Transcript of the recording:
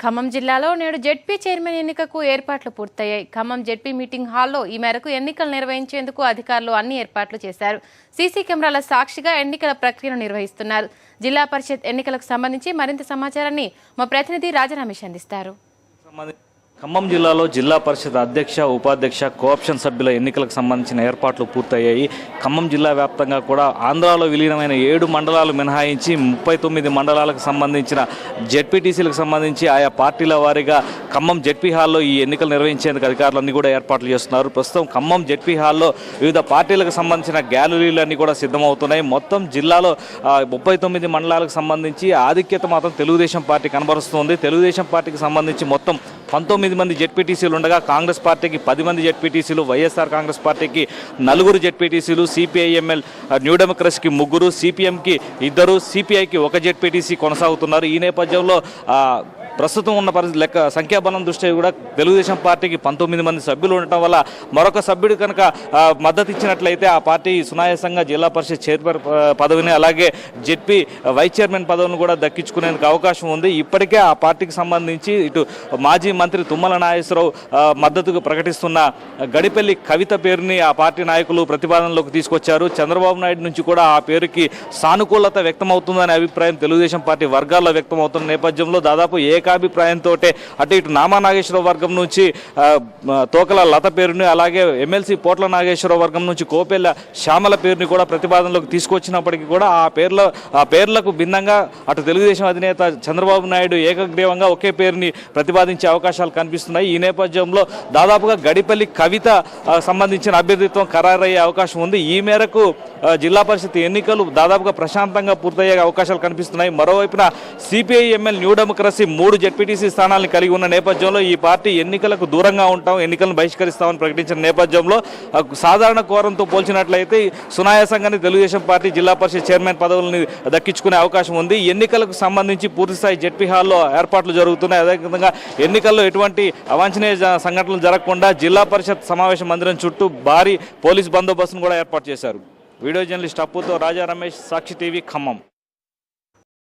ఖమ్మం జిల్లాలో నేడు ZP chairman ఎన్నికకు ఏర్పాట్లు పూర్తయ్యాయి. ఖమ్మం జెడ్పీ మీటింగ్ హాల్లో ఈ మేరకు ఎన్నికలు నిర్వహించేందుకు అధికారులు అన్ని ఏర్పాట్లు చేశారు. సీసీ కెమెరాల సాక్షిగా ఎన్నికల ప్రక్రియను నిర్వహిస్తున్నారు. జిల్లా పరిషత్ ఎన్నికలకు సంబంధించి మరింత సమాచారాన్ని మా ప్రతినిధి రాజా రమేష్ అందిస్తారు. ఖమ్మం జిల్లాలో జిల్లా పరిషత్ అధ్యక్ష, ఉపాధ్యక్ష, కోఆప్షన్ సభ్యుల ఎన్నికలకు సంబంధించిన ఏర్పాట్లు పూర్తయ్యాయి. ఖమ్మం జిల్లా వ్యాప్తంగా కూడా ఆంధ్రాలో విలీనమైన 7 మండలాలు మినహాయించి 39 మండలాలకు సంబంధించిన జెడ్పీటీసీలకు సంబంధించి ఆయా పార్టీల వారీగా ఖమ్మం జెడ్పీ హాల్లో ఈ ఎన్నికలు నిర్వహించేందుకు అధికారులన్నీ కూడా ఏర్పాట్లు చేస్తున్నారు. ప్రస్తుతం ఖమ్మం జెడ్పీ హాల్లో వివిధ పార్టీలకు సంబంధించిన గ్యాలరీలన్నీ కూడా సిద్ధమవుతున్నాయి. మొత్తం జిల్లాలో 39 మండలాలకు సంబంధించి ఆధిక్యత మాత్రం తెలుగుదేశం పార్టీ కనబరుస్తుంది. తెలుగుదేశం పార్టీకి సంబంధించి మొత్తం 19 మంది జెడ్పీటీసీలు ఉండగా కాంగ్రెస్ పార్టీకి 10 మంది జెడ్పీటీసీలు, వైఎస్ఆర్ కాంగ్రెస్ పార్టీకి 4 జెడ్పీటీసీలు, సిపిఐఎంఎల్ న్యూ డెమోక్రసీకి 3, సిపిఎంకి 2, సిపిఐకి 1 జెడ్పీటీసీ కొనసాగుతున్నారు. ఈ నేపథ్యంలో ప్రస్తుతం ఉన్న లెక్క సంఖ్యాబలం దృష్ట్యా కూడా తెలుగుదేశం పార్టీకి 19 మంది సభ్యులు ఉండటం వల్ల మరొక సభ్యుడు కనుక మద్దతు ఇచ్చినట్లయితే ఆ పార్టీ సునాయాసంగా జిల్లా పరిషత్ చైర్మన్ పదవిని, అలాగే జెడ్పీ వైస్ చైర్మన్ పదవిని కూడా దక్కించుకునేందుకు అవకాశం ఉంది. ఇప్పటికే ఆ పార్టీకి సంబంధించి ఇటు మాజీ మంత్రి తుమ్మల నాగేశ్వరరావు మద్దతుకు ప్రకటిస్తున్న గడిపెల్లి కవిత పేరుని ఆ పార్టీ నాయకులు ప్రతిపాదనలోకి తీసుకొచ్చారు. చంద్రబాబు నాయుడు నుంచి కూడా ఆ పేరుకి సానుకూలత వ్యక్తమవుతుందనే అభిప్రాయం తెలుగుదేశం పార్టీ వర్గాల్లో వ్యక్తమవుతున్న నేపథ్యంలో దాదాపు ఏకాభిప్రాయంతో అటు ఇటు నామా నాగేశ్వరరావు వర్గం నుంచి తోకల లత పేరుని, అలాగే ఎమ్మెల్సీ పోట్ల నాగేశ్వరరావు వర్గం నుంచి కోపెల్ల శ్యామల పేరుని కూడా ప్రతిపాదనలోకి తీసుకొచ్చినప్పటికీ కూడా ఆ పేర్లకు భిన్నంగా అటు తెలుగుదేశం అధినేత చంద్రబాబు నాయుడు ఏకగ్రీవంగా ఒకే పేరుని ప్రతిపాదించే అవకాశాలు కనిపిస్తున్నాయి. ఈ నేపథ్యంలో దాదాపుగా గడిపల్లి కవిత సంబంధించిన అభ్యర్థిత్వం ఖరారయ్యే అవకాశం ఉంది. ఈ మేరకు జిల్లా పరిషత్ ఎన్నికలు దాదాపుగా ప్రశాంతంగా పూర్తయ్యే అవకాశాలు కనిపిస్తున్నాయి. మరోవైపున సిపిఐఎంఎల్ న్యూ డెమోక్రసీ 3 జెడ్పీటీసీ స్థానాలను కలిగి ఉన్న నేపథ్యంలో ఈ పార్టీ ఎన్నికలకు దూరంగా ఉంటాం, ఎన్నికలను బహిష్కరిస్తామని ప్రకటించిన నేపథ్యంలో సాధారణ కోరంతో పోల్చినట్లయితే సునాయాసంగానే తెలుగుదేశం పార్టీ జిల్లా పరిషత్ చైర్మన్ పదవులను దక్కించుకునే అవకాశం ఉంది. ఎన్నికలకు సంబంధించి పూర్తిస్థాయి జెడ్పీ హాల్లో ఏర్పాట్లు జరుగుతున్నాయి. అదేవిధంగా ఎన్నికల్లో ఎటువంటి అవాంఛనీయ సంఘటనలు జరగకుండా జిల్లా పరిషత్ సమావేశ మందిరం చుట్టూ భారీ పోలీస్ బందోబస్తును కూడా ఏర్పాటు చేశారు. వీడియో జర్నలిస్ట్ అప్పుతో రాజా రమేష్, సాక్షి టీవీ, ఖమ్మం.